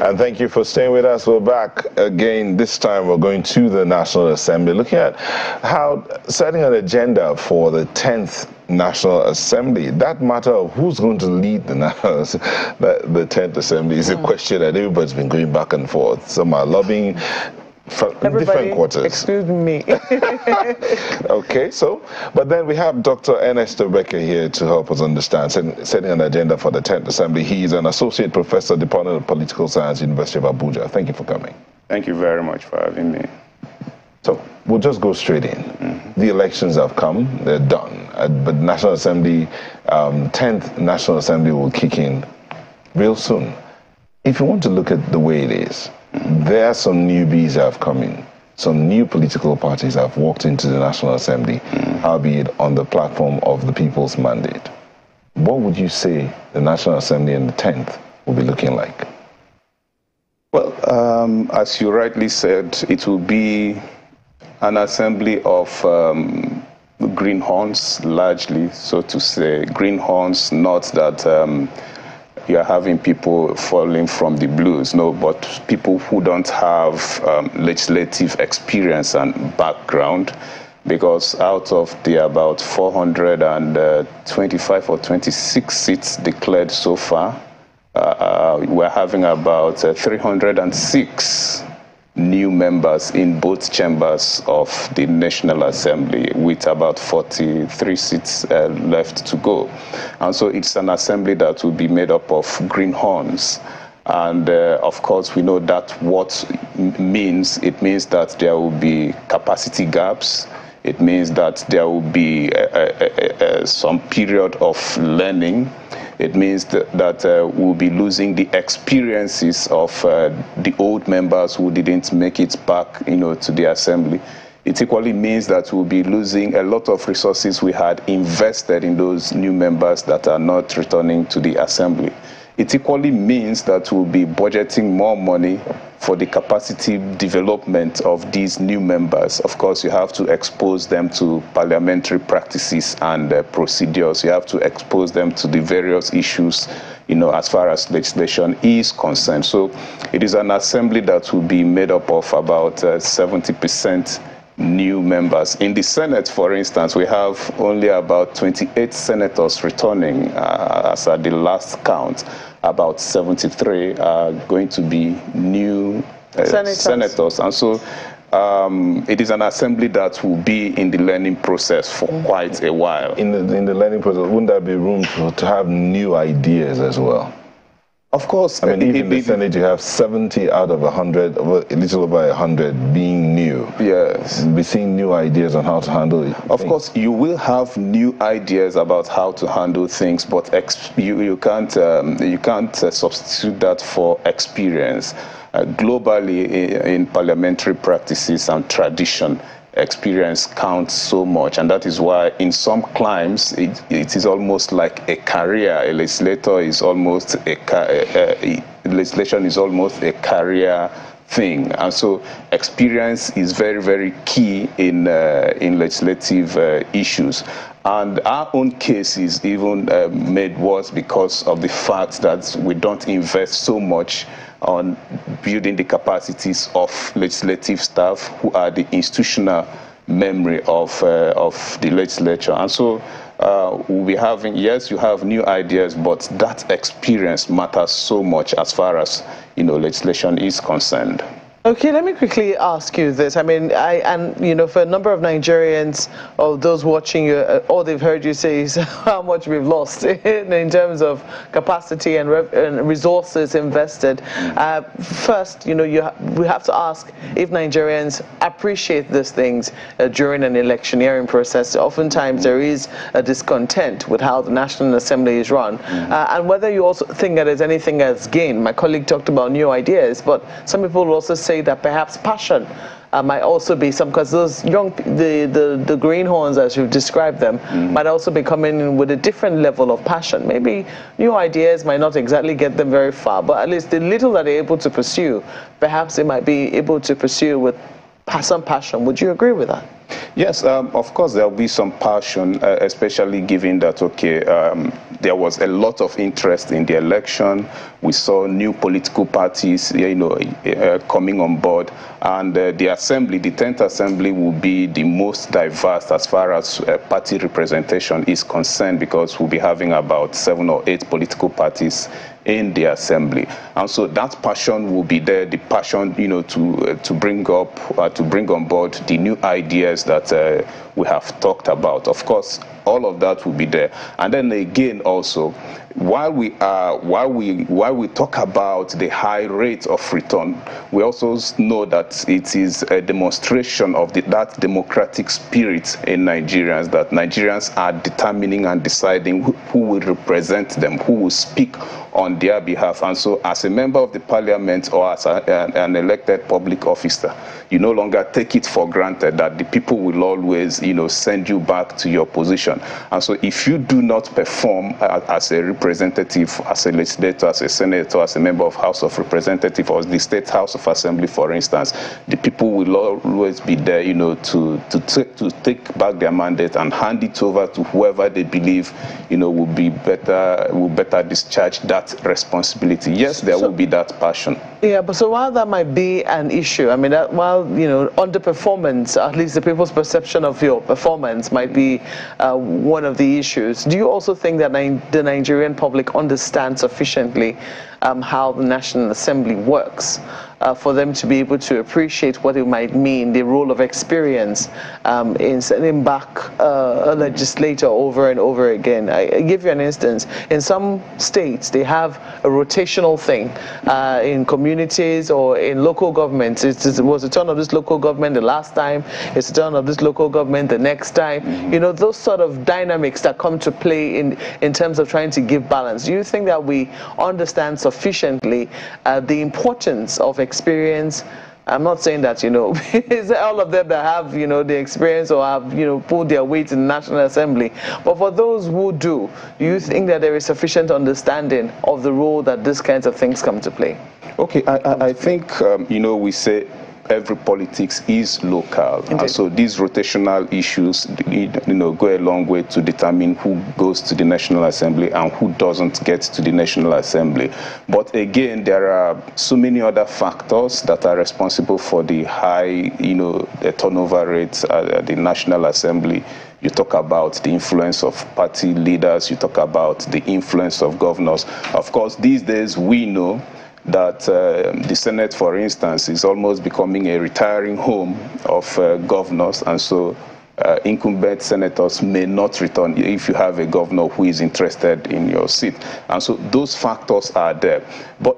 And thank you for staying with us. We're back again. This time we're going to the National Assembly, looking at how setting an agenda for the 10th National Assembly. That matter of who's going to lead the 10th Assembly is a question that everybody's been going back and forth. Some are lobbying from different quarters. Excuse me. Okay, but then we have Dr. Ernesto Becker here to help us understand setting an agenda for the 10th Assembly. He is an associate professor, Department of Political Science, University of Abuja. Thank you for coming. Thank you very much for having me. So we'll just go straight in. The elections have come, they're done. But National Assembly, 10th National Assembly will kick in real soon. If you want to look at the way it is, there are some newbies that have come in. Some new political parties have walked into the National Assembly, albeit on the platform of the people's mandate. What would you say the National Assembly in the 10th will be looking like? Well, as you rightly said, it will be an assembly of greenhorns, largely, so to say. Greenhorns, not that you are having people falling from the blues, no, but people who don't have legislative experience and background, because out of the about 425 or 26 seats declared so far, we're having about 306 new members in both chambers of the National Assembly, with about 43 seats left to go. And so it's an assembly that will be made up of greenhorns. And of course, we know that what means. It means that there will be capacity gaps. It means that there will be some period of learning. It means that we'll be losing the experiences of the old members who didn't make it back, to the assembly. It equally means that we'll be losing a lot of resources we had invested in those new members that are not returning to the assembly. It equally means that we'll be budgeting more money for the capacity development of these new members. Of course, you have to expose them to parliamentary practices and procedures. You have to expose them to the various issues, as far as legislation is concerned. So it is an assembly that will be made up of about 70% new members. In the Senate, for instance, we have only about 28 senators returning as at the last count. About 73 are going to be new senators. And so it is an assembly that will be in the learning process for quite a while. In the learning process, wouldn't there be room to have new ideas as well? Of course. I mean, even in the Senate, you have 70 out of 100, a little over 100 being new. Yes. We'll be seeing new ideas on how to handle it. Of course, you will have new ideas about how to handle things, but you can't substitute that for experience. Globally, in parliamentary practices and tradition, experience counts so much, and that is why in some climes it is almost like a career. A legislator is almost legislation is almost a career thing, and so experience is very, very key in legislative issues. And our own case is even made worse because of the fact that we don't invest so much on building the capacities of legislative staff who are the institutional memory of the legislature. And so we'll be having, yes, you have new ideas, but that experience matters so much as far as, legislation is concerned. Okay, let me quickly ask you this. I mean, for a number of Nigerians or those watching you, all they've heard you say is how much we've lost in terms of capacity and resources invested. First, we have to ask if Nigerians appreciate these things during an electioneering process. Oftentimes, there is a discontent with how the National Assembly is run, and whether you also think that there's anything that's gained. My colleague talked about new ideas, but some people will also say that perhaps passion might also be some, because those the greenhorns, as you've described them, might also be coming in with a different level of passion. Maybe new ideas might not exactly get them very far, but at least the little that they're able to pursue, perhaps they might be able to pursue with some passion. Would you agree with that? Yes, of course there will be some passion, especially given that, okay, there was a lot of interest in the election. We saw new political parties, coming on board, and the assembly, the 10th assembly, will be the most diverse as far as party representation is concerned, because we'll be having about 7 or 8 political parties in the assembly, and so that passion will be there. The passion, to bring on board the new ideas that we have talked about. Of course, all of that will be there. And then again, also, while we talk about the high rate of return, we also know that it is a demonstration of that democratic spirit in Nigerians, that Nigerians are determining and deciding who will represent them, who will speak on their behalf. And so as a member of the parliament or as an elected public officer, you no longer take it for granted that the people will always, send you back to your position. And so if you do not perform as a representative, as a legislator, as a senator, as a member of House of Representatives, or the State House of Assembly, for instance, the people will always be there, to take back their mandate and hand it over to whoever they believe, will better discharge that responsibility. Yes, there will be that passion. Yeah, but so while that might be an issue, I mean, while, underperformance, at least the people's perception of your performance might be one of the issues, do you also think that the Nigerian public understands sufficiently how the National Assembly works for them to be able to appreciate what it might mean, the role of experience in sending back a legislator over and over again? I give you an instance. In some states, they have a rotational thing in communities or in local governments. It was the turn of this local government the last time, it's the turn of this local government the next time. Those sort of dynamics that come to play in terms of trying to give balance. Do you think that we understand sufficiently the importance of experience? I'm not saying that, it's all of them that have, the experience or have, pulled their weight in the National Assembly. But for those who do you think that there is sufficient understanding of the role that these kinds of things come to play? Okay, I think, we say every politics is local. And so these rotational issues, go a long way to determine who goes to the National Assembly and who doesn't get to the National Assembly. But again, there are so many other factors that are responsible for the high, the turnover rates at the National Assembly. You talk about the influence of party leaders, you talk about the influence of governors. Of course, these days we know that the Senate, for instance, is almost becoming a retiring home of governors, and so incumbent senators may not return if you have a governor who is interested in your seat. And so those factors are there. But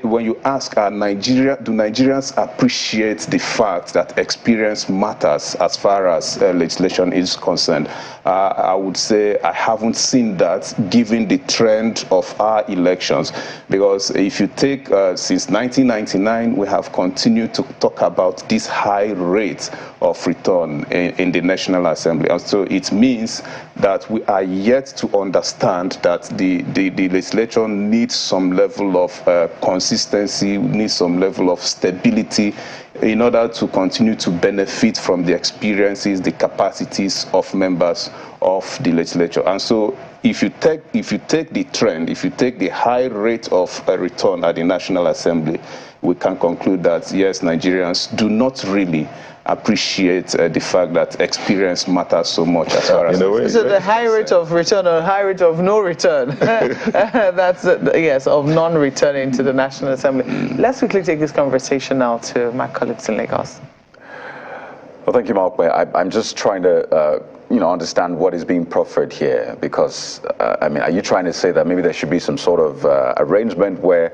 when you ask, do Nigerians appreciate the fact that experience matters as far as legislation is concerned? I would say I haven't seen that, given the trend of our elections. Because if you take since 1999, we have continued to talk about this high rate of return in the National Assembly. And so it means that we are yet to understand that the legislature needs some level of consistency, needs some level of stability in order to continue to benefit from the experiences, the capacities of members of the legislature. And so if you take the trend, if you take the high rate of return at the National Assembly, we can conclude that, yes, Nigerians do not really appreciate the fact that experience matters so much as far as... So the high rate of return or high rate of no return, that's, yes, of non-returning to the National Assembly. Let's quickly take this conversation now to my colleagues in Lagos. Well, thank you, Mark. I'm just trying to understand what is being proffered here, because, are you trying to say that maybe there should be some sort of arrangement where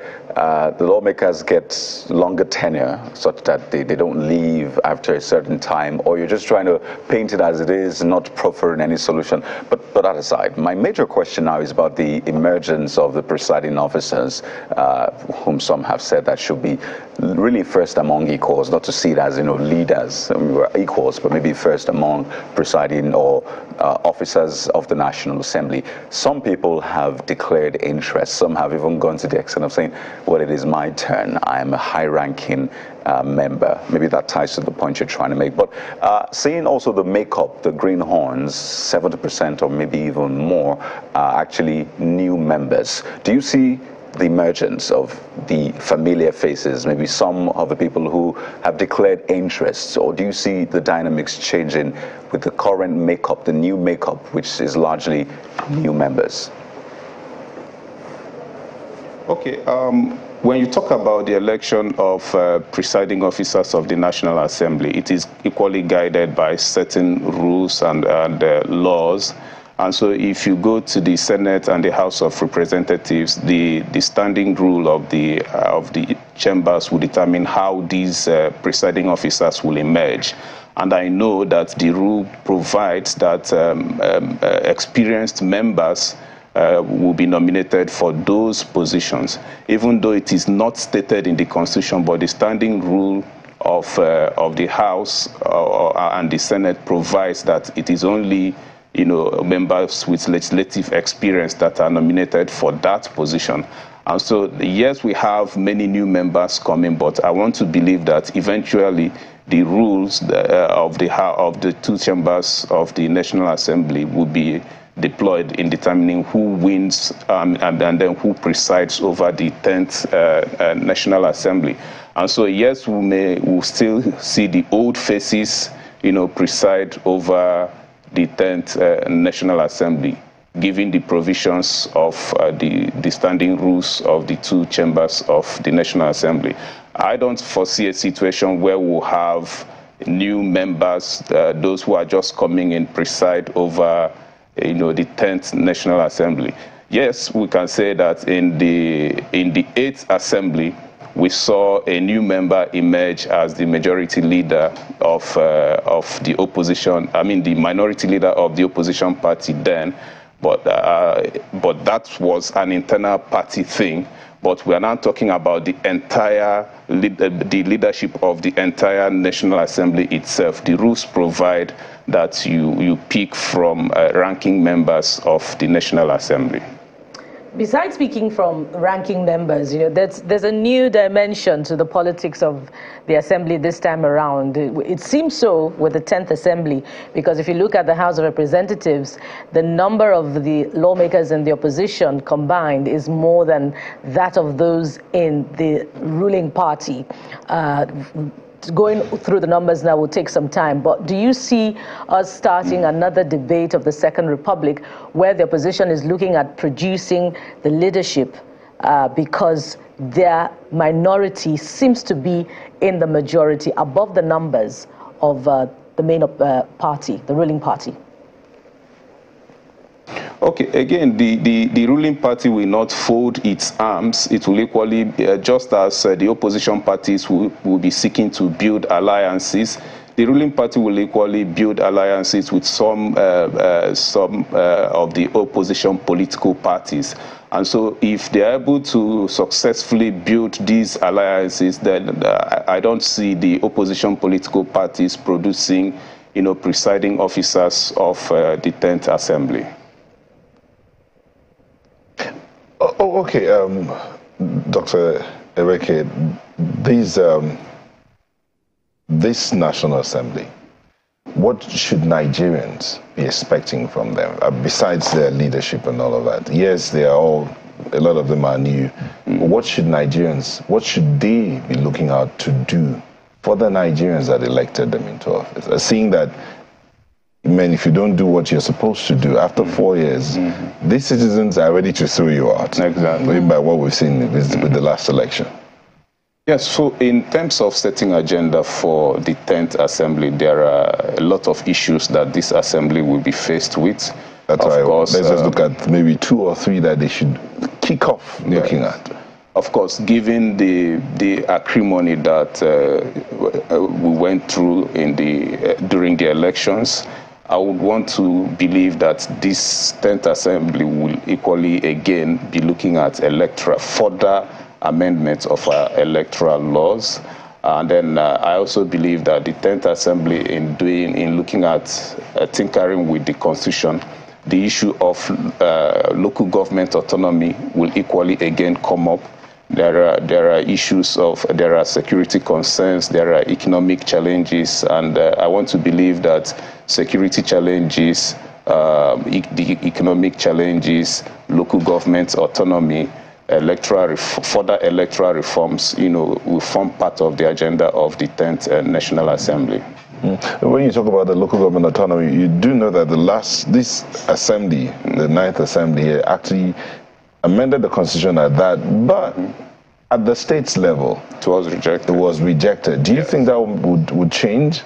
the lawmakers get longer tenure such that they don't leave after a certain time, or you're just trying to paint it as it is, not proffering any solution? But that aside, my major question now is about the emergence of the presiding officers, whom some have said that should be really first among equals, not to see it as, leaders. We're equals, but maybe first among presiding or officers of the National Assembly. Some people have declared interest. Some have even gone to the extent of saying, well, it is my turn. I am a high-ranking member. Maybe that ties to the point you're trying to make. But seeing also the makeup, the greenhorns, 70% or maybe even more are actually new members. Do you see the emergence of the familiar faces, maybe some of the people who have declared interests, or do you see the dynamics changing with the current makeup, the new makeup, which is largely new members? Okay, when you talk about the election of presiding officers of the National Assembly, it is equally guided by certain rules and laws. And so if you go to the Senate and the House of Representatives, the standing rule of the chambers will determine how these presiding officers will emerge. And I know that the rule provides that experienced members will be nominated for those positions, even though it is not stated in the Constitution, but the standing rule of the House and the Senate provides that it is only members with legislative experience that are nominated for that position. And so, yes, we have many new members coming, but I want to believe that eventually the rules of the two chambers of the National Assembly will be deployed in determining who wins and then who presides over the 10th National Assembly. And so, yes, we'll still see the old faces, preside over the 10th National Assembly, given the provisions of the standing rules of the two chambers of the National Assembly. I don't foresee a situation where we'll have new members, those who are just coming in, preside over the 10th National Assembly. Yes, we can say that in the 8th Assembly, we saw a new member emerge as the majority leader of the opposition. I mean, the minority leader of the opposition party then, but that was an internal party thing. But we are now talking about the entire the leadership of the entire National Assembly itself. The rules provide that you pick from ranking members of the National Assembly. Besides speaking from ranking members, there's a new dimension to the politics of the Assembly this time around. It seems so with the 10th Assembly, because if you look at the House of Representatives, the number of the lawmakers in the opposition combined is more than that of those in the ruling party. Going through the numbers now will take some time, but do you see us starting another debate of the Second Republic where the opposition is looking at producing the leadership because their minority seems to be in the majority above the numbers of the main party, the ruling party? Okay, again, the ruling party will not fold its arms. It will equally, just as the opposition parties will be seeking to build alliances, the ruling party will equally build alliances with some of the opposition political parties. And so if they are able to successfully build these alliances, then I don't see the opposition political parties producing, presiding officers of the 10th Assembly. Oh, okay, Dr. Becker, this National Assembly, what should Nigerians be expecting from them, besides their leadership and all of that? Yes, a lot of them are new. What should they be looking out to do for the Nigerians that elected them into office? Seeing that, if you don't do what you're supposed to do, after 4 years, these citizens are ready to throw you out. Exactly. By what we've seen with the last election. Yes, so in terms of setting agenda for the 10th Assembly, there are a lot of issues that this Assembly will be faced with. That's why let's just look at maybe 2 or 3 that they should kick off looking at. Of course, given the acrimony that we went through during the elections, I would want to believe that this 10th Assembly will equally again be looking at further amendments of our electoral laws. And then I also believe that the 10th Assembly in looking at tinkering with the Constitution, the issue of local government autonomy will equally again come up, there are issues there are security concerns, there are economic challenges, and I want to believe that security challenges, the economic challenges, local government autonomy, further electoral reforms, will form part of the agenda of the 10th National Assembly. When you talk about the local government autonomy, you do know that this assembly, the 9th Assembly, actually amended the constitution at that, but at the states level, it was rejected. It was rejected. Do you think that would change?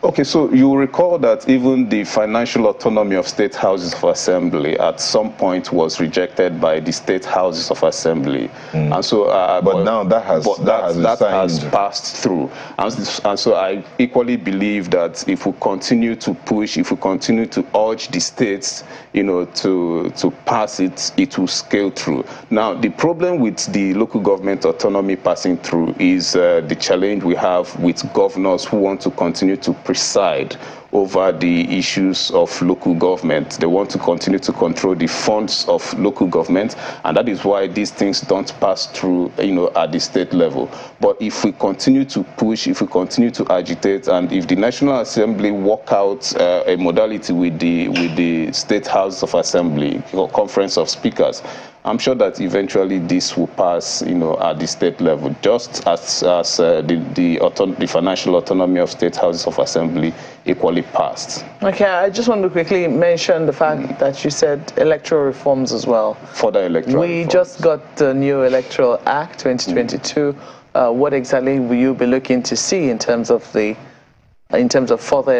Okay, so you recall that even the financial autonomy of state houses of assembly at some point was rejected by the state houses of assembly, and so. But now that has passed through, and so I equally believe that if we continue to push, if we continue to urge the states, to pass it, it will scale through. Now, the problem with the local government autonomy passing through is the challenge we have with governors who want to continue to preside over the issues of local government. They want to continue to control the funds of local government, and that is why these things don't pass through, at the state level. But if we continue to push, if we continue to agitate, and if the National Assembly work out a modality with the state House of Assembly or Conference of Speakers, I'm sure that eventually this will pass, at the state level, just as the financial autonomy of state houses of assembly equally passed. Okay, I just want to quickly mention the fact that you said electoral reforms as well. Further electoral reforms. We just got the new Electoral Act 2022. What exactly will you be looking to see in terms of further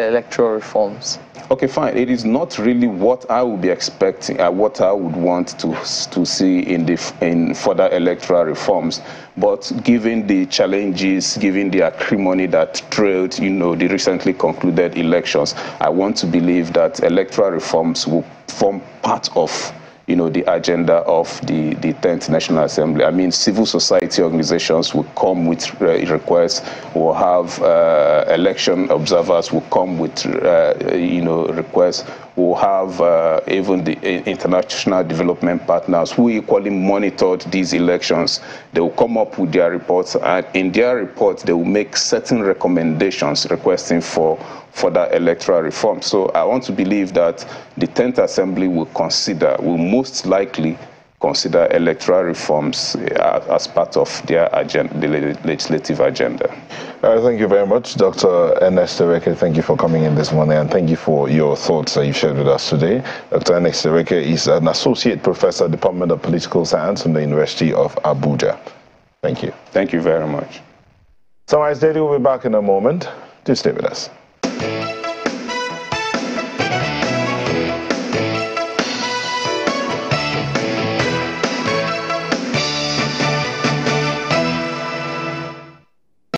electoral reforms? Okay, fine. It is not really what I would be expecting, what I would want to see in further electoral reforms. But given the challenges, given the acrimony that trailed, the recently concluded elections, I want to believe that electoral reforms will form part of the agenda of the 10th National Assembly. I mean, civil society organizations will come with requests. We'll have election observers will come with, requests. We'll have even the international development partners who equally monitored these elections. They will come up with their reports, and in their reports, they will make certain recommendations requesting for further electoral reform. So I want to believe that the 10th Assembly will most likely consider electoral reforms as part of their agenda, the legislative agenda. Thank you very much, Dr. Ernesto Becker. Thank you for coming in this morning, and thank you for your thoughts that you shared with us today. Dr. Ernesto Becker is an associate professor, Department of Political Science from the University of Abuja. Thank you. Thank you very much. Sunrise Daily will be back in a moment. Do stay with us.